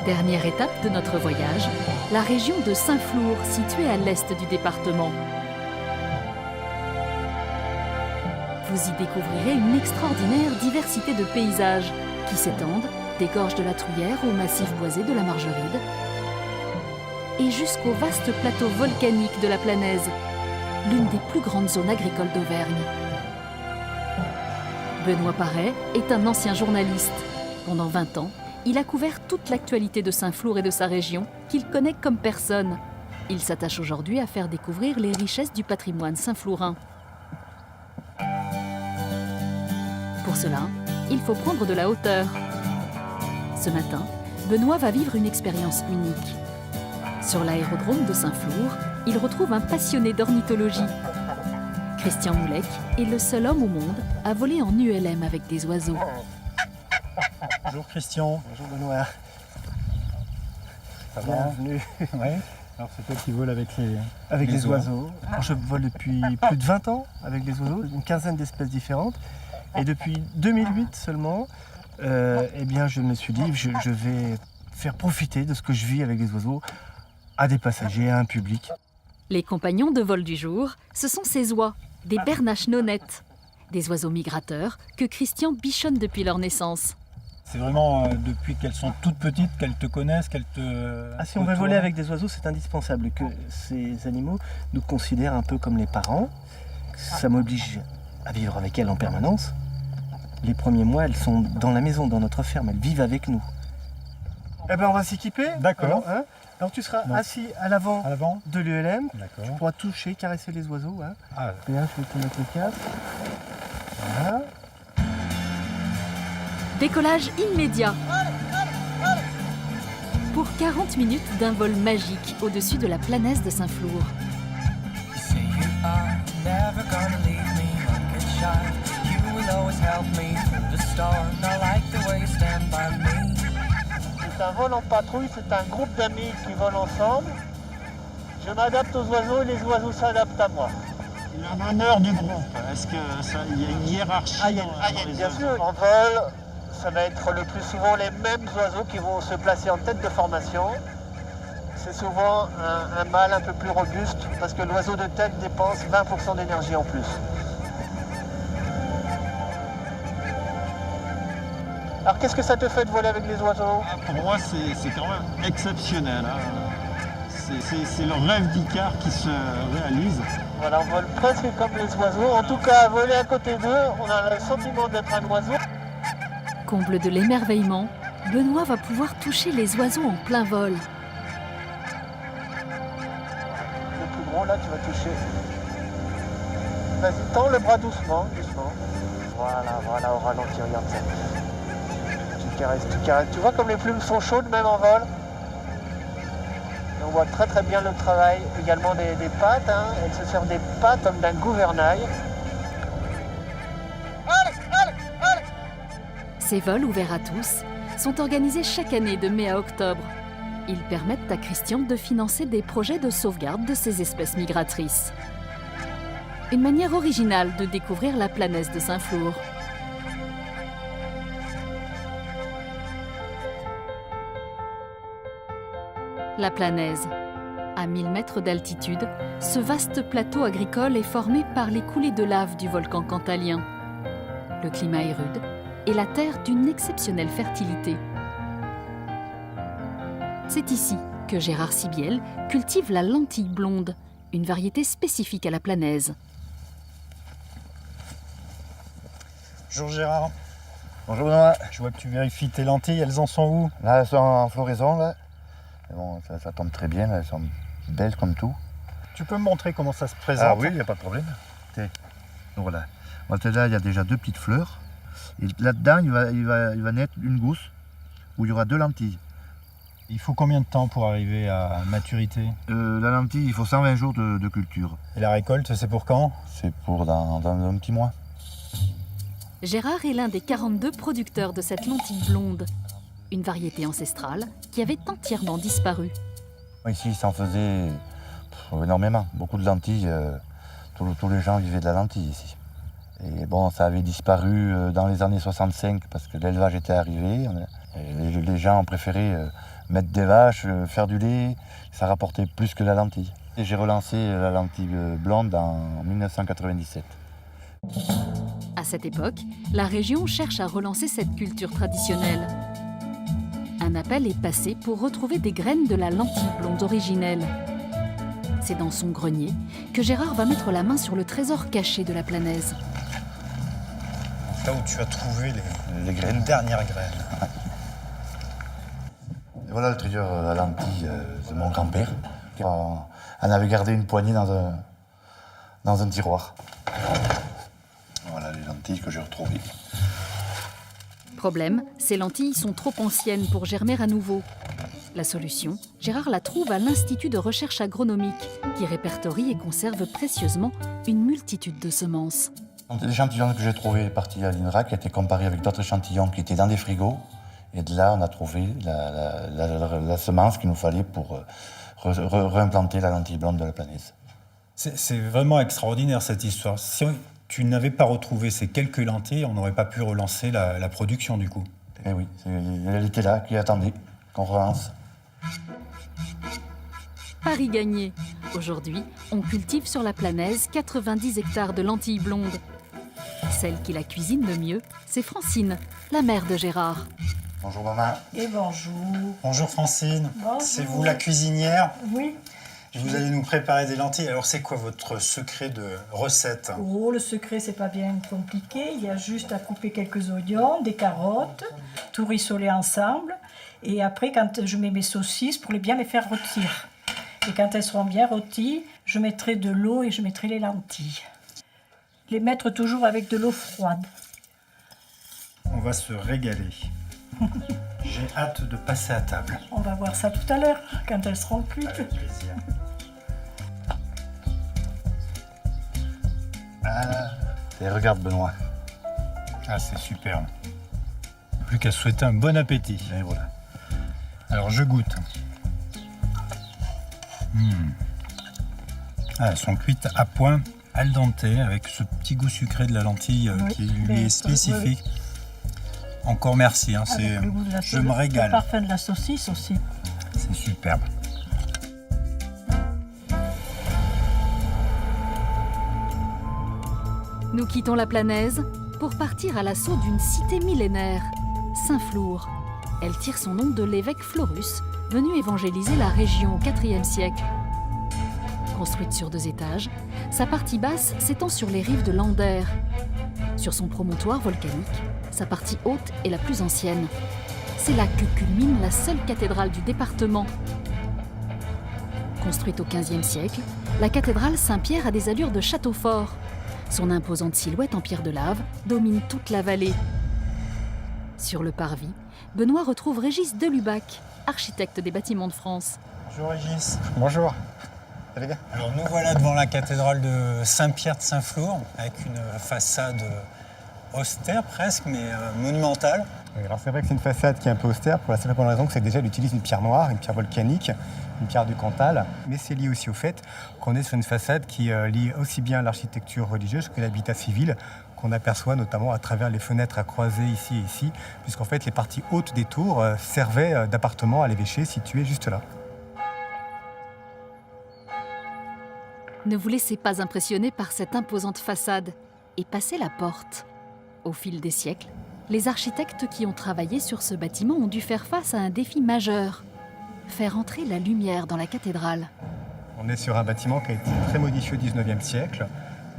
Dernière étape de notre voyage, la région de Saint-Flour, située à l'est du département. Vous y découvrirez une extraordinaire diversité de paysages qui s'étendent des gorges de la Truyère au massif boisé de la Margeride et jusqu'au vaste plateau volcanique de la Planaise, l'une des plus grandes zones agricoles d'Auvergne. Benoît Paret est un ancien journaliste. Pendant 20 ans, il a couvert toute l'actualité de Saint-Flour et de sa région, qu'il connaît comme personne. Il s'attache aujourd'hui à faire découvrir les richesses du patrimoine saint-flourin. Pour cela, il faut prendre de la hauteur. Ce matin, Benoît va vivre une expérience unique. Sur l'aérodrome de Saint-Flour, il retrouve un passionné d'ornithologie. Christian Moulec est le seul homme au monde à voler en ULM avec des oiseaux. Bonjour Christian. Bonjour Benoît. Ça va? Bienvenue. Ouais. Alors c'est toi qui voles avec les oiseaux. Alors, je vole depuis plus de 20 ans avec les oiseaux, une quinzaine d'espèces différentes. Et depuis 2008 seulement, eh bien, je me suis dit je vais faire profiter de ce que je vis avec les oiseaux à des passagers, à un public. Les compagnons de vol du jour, ce sont ces oies, des bernaches nonnettes, des oiseaux migrateurs que Christian bichonne depuis leur naissance. C'est vraiment depuis qu'elles sont toutes petites qu'elles te connaissent, qu'elles te... Ah, si on veut voler avec des oiseaux, c'est indispensable que ces animaux nous considèrent un peu comme les parents. Ça m'oblige à vivre avec elles en permanence. Les premiers mois, elles sont dans la maison, dans notre ferme, elles vivent avec nous. Eh bien, on va s'équiper. D'accord. Alors tu seras assis à l'avant de l'ULM. Tu pourras toucher, caresser les oiseaux. Hein. Ah. Bien, je vais te mettre le casque. Voilà. Décollage immédiat. Pour 40 minutes d'un vol magique au-dessus de la Planaise de Saint-Flour. C'est un vol en patrouille, c'est un groupe d'amis qui volent ensemble. Je m'adapte aux oiseaux et les oiseaux s'adaptent à moi. Le meneur du groupe, est-ce qu'il y a une hiérarchie Bien sûr, en vol, ça va être le plus souvent les mêmes oiseaux qui vont se placer en tête de formation. C'est souvent un mâle un peu plus robuste parce que l'oiseau de tête dépense 20% d'énergie en plus. Alors qu'est-ce que ça te fait de voler avec les oiseaux? Pour moi, c'est quand même exceptionnel. Hein. C'est le rêve d'Icare qui se réalise. Voilà, on vole presque comme les oiseaux. En tout cas, à voler à côté d'eux, on a le sentiment d'être un oiseau. Comble de l'émerveillement, Benoît va pouvoir toucher les oiseaux en plein vol. Le plus gros, là, tu vas toucher. Vas-y, tends le bras doucement, doucement. Voilà, au ralenti, regarde ça. Tu caresses. Tu vois comme les plumes sont chaudes, même en vol. Et on voit très très bien le travail également des pattes. Hein. Elles se servent des pattes comme d'un gouvernail. Ces vols ouverts à tous sont organisés chaque année de mai à octobre. Ils permettent à Christian de financer des projets de sauvegarde de ces espèces migratrices. Une manière originale de découvrir la Planaise de Saint-Flour. La Planaise. À 1000 mètres d'altitude, ce vaste plateau agricole est formé par les coulées de lave du volcan cantalien. Le climat est rude et la terre d'une exceptionnelle fertilité. C'est ici que Gérard Sibiel cultive la lentille blonde, une variété spécifique à la Planaise. Bonjour Gérard. Bonjour Benoît. Je vois que tu vérifies tes lentilles, elles en sont où? Là, elles sont en floraison, là. Et bon, ça tombe très bien, là. Elles sont belles comme tout. Tu peux me montrer comment ça se présente? Ah oui, il n'y a pas de problème. Donc voilà. Là, il y a déjà 2 petites fleurs. Et là-dedans, il va naître une gousse où il y aura 2 lentilles. Il faut combien de temps pour arriver à maturité? La lentille, il faut 120 jours de culture. Et la récolte, c'est pour quand? C'est pour dans un petit mois. Gérard est l'un des 42 producteurs de cette lentille blonde, une variété ancestrale qui avait entièrement disparu. Ici, ça en faisait énormément. Beaucoup de lentilles. Tous les gens vivaient de la lentille ici. Et bon, ça avait disparu dans les années 65 parce que l'élevage était arrivé. Et les gens ont préféré mettre des vaches, faire du lait, ça rapportait plus que la lentille. Et j'ai relancé la lentille blonde en 1997. À cette époque, la région cherche à relancer cette culture traditionnelle. Un appel est passé pour retrouver des graines de la lentille blonde originelle. C'est dans son grenier que Gérard va mettre la main sur le trésor caché de la Planaise. Là où tu as trouvé Les graines. les dernières graines. Et voilà le trésor la lentille de mon grand-père. On avait gardé une poignée dans un tiroir. Voilà les lentilles que j'ai retrouvées. Problème, ces lentilles sont trop anciennes pour germer à nouveau. La solution, Gérard la trouve à l'Institut de recherche agronomique, qui répertorie et conserve précieusement une multitude de semences. L'échantillon que j'ai trouvé est parti à l'INRAC, a été comparé avec d'autres échantillons qui étaient dans des frigos. Et de là, on a trouvé la semence qu'il nous fallait pour réimplanter la lentille blonde de la Planaise. C'est vraiment extraordinaire cette histoire. Si tu n'avais pas retrouvé ces quelques lentilles, on n'aurait pas pu relancer la production du coup. Eh oui, elle était là, qui attendait qu'on relance. Pari gagné. Aujourd'hui, on cultive sur la Planaise 90 hectares de lentilles blondes. Celle qui la cuisine le mieux, c'est Francine, la mère de Gérard. Bonjour maman. Et bonjour. Bonjour Francine, Bonjour. c'est vous la cuisinière. Oui. Vous allez nous préparer des lentilles. Alors c'est quoi votre secret de recette? Oh, le secret, c'est pas bien compliqué. Il y a juste à couper quelques oignons, des carottes, tout rissoler ensemble. Et après, quand je mets mes saucisses, pour bien les faire rôtir. Et quand elles seront bien rôties, je mettrai de l'eau et je mettrai les lentilles. Les mettre toujours avec de l'eau froide. On va se régaler. J'ai hâte de passer à table. On va voir ça tout à l'heure, quand elles seront cuites. Avec plaisir. Ah, et regarde Benoît. Ah, c'est super. Plus qu'à souhaiter un bon appétit. Et voilà. Alors je goûte. Ah, elles sont cuites à point, al dente, avec ce petit goût sucré de la lentille Oui, qui lui mais est spécifique. Encore merci, hein, Avec le goût de la je me régale. Le parfum de la saucisse aussi. C'est superbe. Nous quittons la Planaise pour partir à l'assaut d'une cité millénaire, Saint-Flour. Elle tire son nom de l'évêque Florus, venu évangéliser la région au IVe siècle. Construite sur 2 étages, sa partie basse s'étend sur les rives de l'Ander. Sur son promontoire volcanique, sa partie haute est la plus ancienne. C'est là que culmine la seule cathédrale du département. Construite au XVe siècle, la cathédrale Saint-Pierre a des allures de château fort. Son imposante silhouette en pierre de lave domine toute la vallée. Sur le parvis, Benoît retrouve Régis Delubac, architecte des bâtiments de France. Bonjour Régis. Bonjour. Ça va bien? Alors nous voilà devant la cathédrale de Saint-Pierre de Saint-Flour, avec une façade austère presque, mais monumentale. Oui, alors c'est vrai que c'est une façade qui est un peu austère pour la simple bonne raison que c'est déjà elle utilise une pierre noire, une pierre volcanique, une pierre du Cantal. Mais c'est lié aussi au fait qu'on est sur une façade qui lie aussi bien l'architecture religieuse que l'habitat civil, qu'on aperçoit notamment à travers les fenêtres à croisées ici et ici, puisqu'en fait les parties hautes des tours servaient d'appartements à l'évêché situé juste là. Ne vous laissez pas impressionner par cette imposante façade et passez la porte. Au fil des siècles, les architectes qui ont travaillé sur ce bâtiment ont dû faire face à un défi majeur, faire entrer la lumière dans la cathédrale. On est sur un bâtiment qui a été très modifié au XIXe siècle,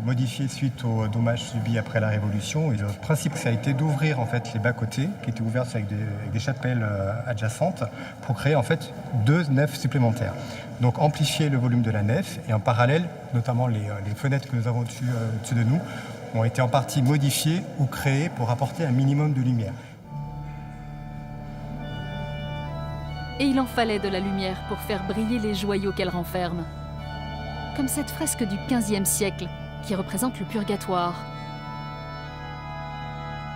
modifié suite aux dommages subis après la Révolution. Et le principe, ça a été d'ouvrir en fait les bas-côtés, qui étaient ouverts avec des chapelles adjacentes, pour créer en fait 2 nefs supplémentaires. Donc amplifier le volume de la nef, et en parallèle, notamment les fenêtres que nous avons au-dessus de nous, ont été en partie modifiées ou créées pour apporter un minimum de lumière. Et il en fallait de la lumière pour faire briller les joyaux qu'elle renferme. Comme cette fresque du XVe siècle qui représente le purgatoire.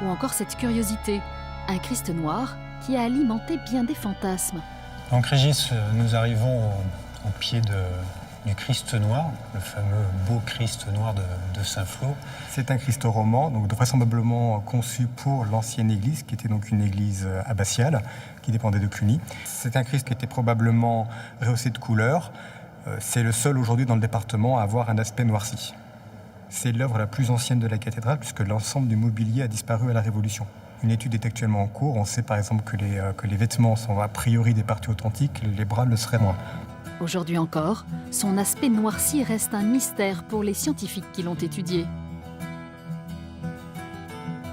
Ou encore cette curiosité, un Christ noir qui a alimenté bien des fantasmes. Donc Régis, nous arrivons au pied du Christ noir, le fameux beau Christ noir de Saint-Flour. C'est un Christ roman, donc vraisemblablement conçu pour l'ancienne église, qui était donc une église abbatiale, qui dépendait de Cluny. C'est un Christ qui était probablement rehaussé de couleur. C'est le seul aujourd'hui dans le département à avoir un aspect noirci. C'est l'œuvre la plus ancienne de la cathédrale, puisque l'ensemble du mobilier a disparu à la Révolution. Une étude est actuellement en cours. On sait par exemple que les vêtements sont a priori des parties authentiques, les bras le seraient moins. Aujourd'hui encore, son aspect noirci reste un mystère pour les scientifiques qui l'ont étudié.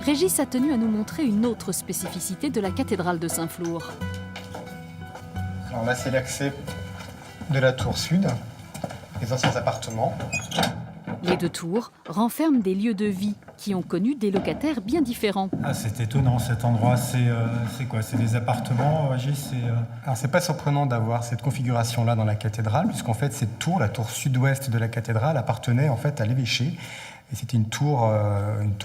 Régis a tenu à nous montrer une autre spécificité de la cathédrale de Saint-Flour. Alors là, c'est l'accès de la tour sud, les anciens appartements. Les deux tours renferment des lieux de vie qui ont connu des locataires bien différents. Ah, c'est étonnant cet endroit. C'est quoi? C'est des appartements, Régis? Alors c'est pas surprenant d'avoir cette configuration-là dans la cathédrale, puisqu'en fait cette tour, la tour sud-ouest de la cathédrale, appartenait en fait à l'évêché. Et c'était une tour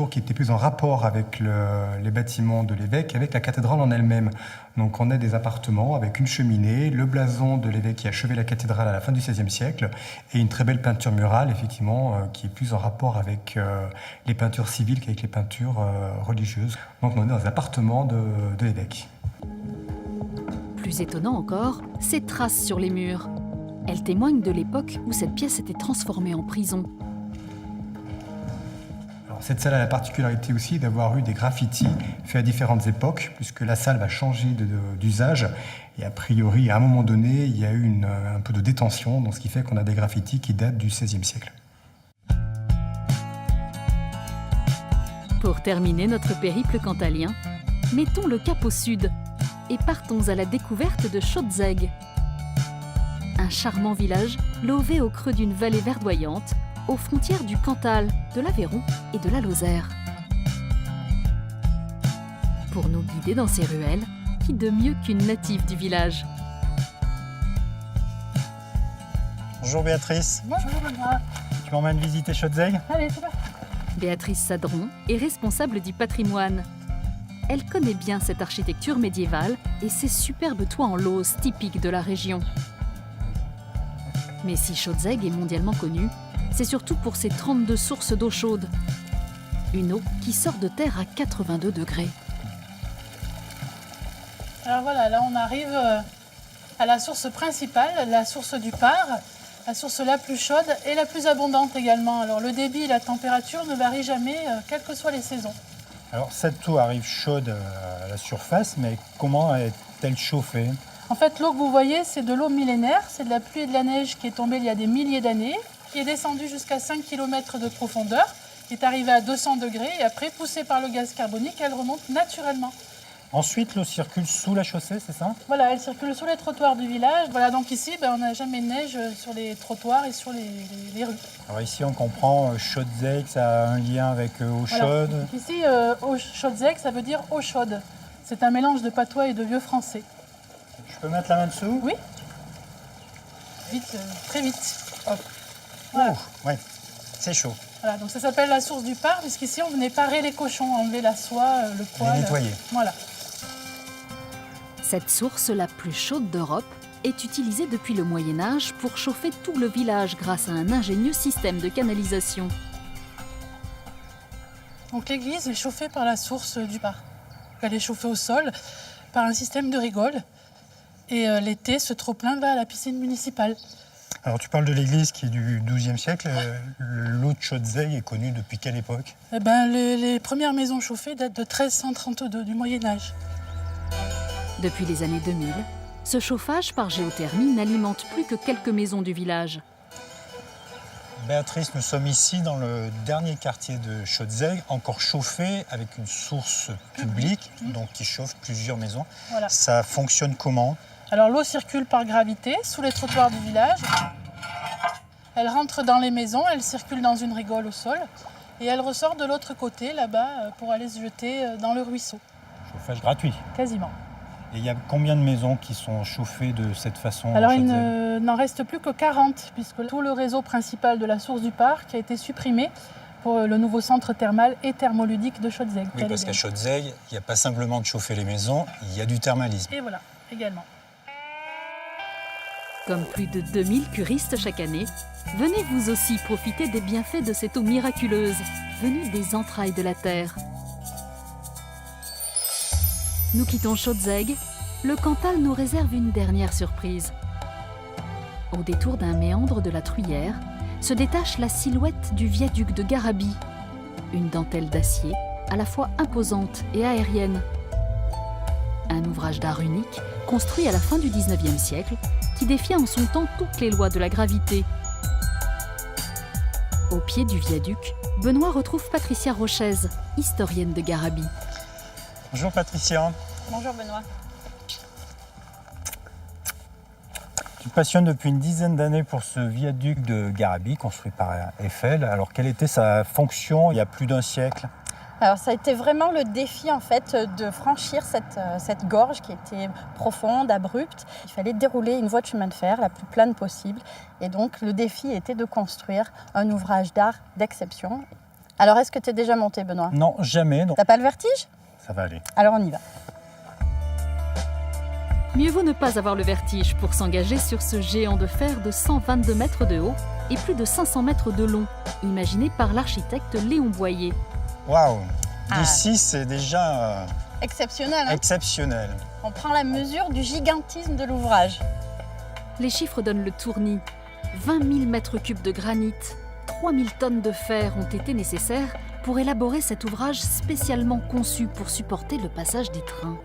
qui était plus en rapport avec les bâtiments de l'évêque qu'avec la cathédrale en elle-même. Donc on a des appartements avec une cheminée, le blason de l'évêque qui achevait la cathédrale à la fin du XVIe siècle, et une très belle peinture murale, effectivement, qui est plus en rapport avec les peintures civiles qu'avec les peintures religieuses. Donc on est dans les appartements de l'évêque. Plus étonnant encore, ces traces sur les murs. Elles témoignent de l'époque où cette pièce était transformée en prison. Cette salle a la particularité aussi d'avoir eu des graffitis faits à différentes époques, puisque la salle va changer d'usage. Et a priori, à un moment donné, il y a eu un peu de détention, donc ce qui fait qu'on a des graffitis qui datent du XVIe siècle. Pour terminer notre périple cantalien, mettons le cap au sud et partons à la découverte de Schötzegg. Un charmant village lové au creux d'une vallée verdoyante, aux frontières du Cantal, de l'Aveyron et de la Lozère. Pour nous guider dans ces ruelles, qui de mieux qu'une native du village? Bonjour Béatrice. Bonjour, Benoît. Tu m'emmènes visiter Schötzegg? Allez, c'est parti. Béatrice Sadron est responsable du patrimoine. Elle connaît bien cette architecture médiévale et ces superbes toits en lauze typiques de la région. Mais si Schötzegg est mondialement connue, c'est surtout pour ses 32 sources d'eau chaude. Une eau qui sort de terre à 82 degrés. Alors voilà, là on arrive à la source principale, la source du Par, la source la plus chaude et la plus abondante également. Alors le débit et la température ne varient jamais, quelles que soient les saisons. Alors cette eau arrive chaude à la surface, mais comment est-elle chauffée? En fait, l'eau que vous voyez, c'est de l'eau millénaire, c'est de la pluie et de la neige qui est tombée il y a des milliers d'années, qui est descendue jusqu'à 5 km de profondeur, qui est arrivée à 200 degrés et après, poussée par le gaz carbonique, elle remonte naturellement. Ensuite, l'eau circule sous la chaussée, c'est ça? Voilà, elle circule sous les trottoirs du village. Voilà, donc ici, on n'a jamais de neige sur les trottoirs et sur les rues. Alors ici, on comprend Schötzegg, ça a un lien avec eau chaude. Donc ici, Schötzegg, ça veut dire eau chaude. C'est un mélange de patois et de vieux français. Je peux mettre la main dessous? Oui. Vite, très vite. Hop. Voilà. Ouais, c'est chaud. Voilà, donc ça s'appelle la source du Par, puisqu'ici, on venait parer les cochons, enlever la soie, le poil. Les nettoyer. Voilà. Cette source la plus chaude d'Europe est utilisée depuis le Moyen-Âge pour chauffer tout le village grâce à un ingénieux système de canalisation. Donc l'église est chauffée par la source du Par. Elle est chauffée au sol par un système de rigole. Et l'été, ce trop-plein va à la piscine municipale. Alors tu parles de l'église qui est du XIIe siècle. L'eau de Schötzegg est connue depuis quelle époque? Eh les premières maisons chauffées datent de 1332, du Moyen-Âge. Depuis les années 2000, ce chauffage par géothermie n'alimente plus que quelques maisons du village. Béatrice, nous sommes ici dans le dernier quartier de Schötzegg, encore chauffé avec une source publique, donc qui chauffe plusieurs maisons. Voilà. Ça fonctionne comment? Alors l'eau circule par gravité sous les trottoirs du village. Elle rentre dans les maisons, elle circule dans une rigole au sol et elle ressort de l'autre côté, là-bas, pour aller se jeter dans le ruisseau. Chauffage gratuit. Quasiment. Et il y a combien de maisons qui sont chauffées de cette façon? Alors il n'en reste plus que 40, puisque tout le réseau principal de la source du Parc a été supprimé pour le nouveau centre thermal et thermoludique de Schötzegg. Oui, parce qu'à Schötzegg, il n'y a pas simplement de chauffer les maisons, il y a du thermalisme. Et voilà, également. Comme plus de 2000 curistes chaque année, venez vous aussi profiter des bienfaits de cette eau miraculeuse, venue des entrailles de la terre. Nous quittons Schautzegg, le Cantal nous réserve une dernière surprise. Au détour d'un méandre de la Truyère, se détache la silhouette du viaduc de Garabi, une dentelle d'acier à la fois imposante et aérienne. Un ouvrage d'art unique, construit à la fin du XIXe siècle, qui défiait en son temps toutes les lois de la gravité. Au pied du viaduc, Benoît retrouve Patricia Rochaise, historienne de Garabi. Bonjour Patricia. Bonjour Benoît. Tu te passionnes depuis une dizaine d'années pour ce viaduc de Garabi, construit par Eiffel. Alors quelle était sa fonction il y a plus d'un siècle ? Alors ça a été vraiment le défi en fait de franchir cette gorge qui était profonde, abrupte. Il fallait dérouler une voie de chemin de fer la plus plane possible. Et donc le défi était de construire un ouvrage d'art d'exception. Alors est-ce que tu es déjà monté Benoît ? Non, jamais. T'as pas le vertige ? Ça va aller. Alors on y va. Mieux vaut ne pas avoir le vertige pour s'engager sur ce géant de fer de 122 mètres de haut et plus de 500 mètres de long, imaginé par l'architecte Léon Boyer. Waouh! Ah. D'ici, c'est déjà Exceptionnel, hein ? exceptionnel. On prend la mesure du gigantisme de l'ouvrage. Les chiffres donnent le tournis. 20 000 mètres cubes de granit, 3 000 tonnes de fer ont été nécessaires pour élaborer cet ouvrage spécialement conçu pour supporter le passage des trains.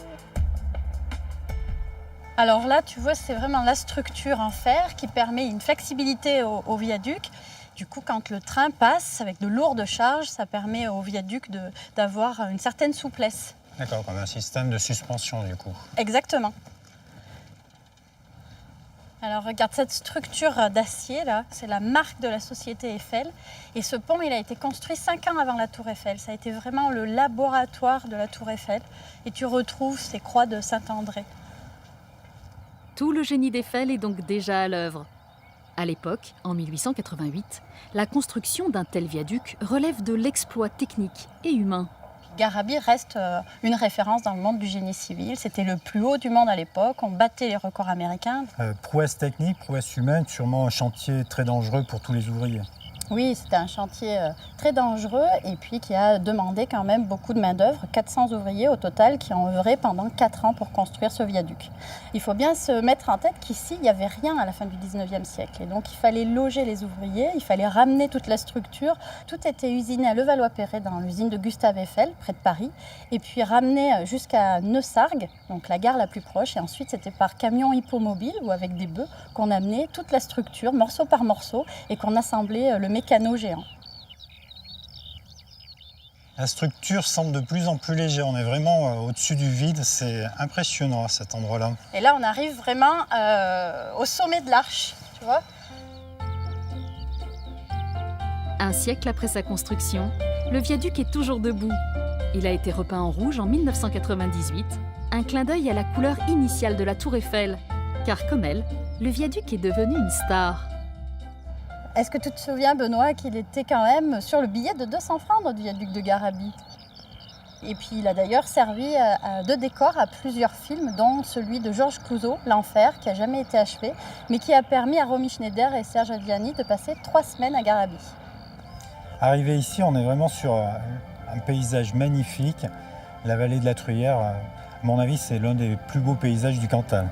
Alors là, tu vois, c'est vraiment la structure en fer qui permet une flexibilité au viaduc. Du coup, quand le train passe avec de lourdes charges, ça permet au viaduc d'avoir une certaine souplesse. D'accord, comme un système de suspension du coup. Exactement. Alors regarde cette structure d'acier là, c'est la marque de la société Eiffel. Et ce pont, il a été construit 5 ans avant la Tour Eiffel. Ça a été vraiment le laboratoire de la Tour Eiffel. Et tu retrouves ces croix de Saint-André. Tout le génie d'Eiffel est donc déjà à l'œuvre. À l'époque, en 1888, la construction d'un tel viaduc relève de l'exploit technique et humain. Garabi reste une référence dans le monde du génie civil. C'était le plus haut du monde à l'époque. On battait les records américains. Prouesse technique, prouesse humaine, sûrement un chantier très dangereux pour tous les ouvriers. Oui, c'était un chantier très dangereux et puis qui a demandé quand même beaucoup de main-d'œuvre. 400 ouvriers au total qui ont œuvré pendant 4 ans pour construire ce viaduc. Il faut bien se mettre en tête qu'ici, il n'y avait rien à la fin du 19e siècle. Et donc, il fallait loger les ouvriers, il fallait ramener toute la structure. Tout était usiné à Levallois-Perret dans l'usine de Gustave Eiffel, près de Paris. Et puis ramené jusqu'à Neussargues, donc la gare la plus proche. Et ensuite, c'était par camion hippomobile ou avec des bœufs qu'on amenait toute la structure, morceau par morceau, et qu'on assemblait le mécano géant. La structure semble de plus en plus légère. On est vraiment au-dessus du vide. C'est impressionnant à cet endroit-là. Et là, on arrive vraiment au sommet de l'arche, tu vois. Un siècle après sa construction, le viaduc est toujours debout. Il a été repeint en rouge en 1998, un clin d'œil à la couleur initiale de la Tour Eiffel. Car comme elle, le viaduc est devenu une star. Est-ce que tu te souviens, Benoît, qu'il était quand même sur le billet de 200 francs, notre viaduc de Garabi? Et puis il a d'ailleurs servi de décor à plusieurs films, dont celui de Georges Clouzot, L'Enfer, qui n'a jamais été achevé, mais qui a permis à Romy Schneider et Serge Adriani de passer 3 semaines à Garabi. Arrivé ici, on est vraiment sur un paysage magnifique. La vallée de la Truyère, à mon avis, c'est l'un des plus beaux paysages du Cantal.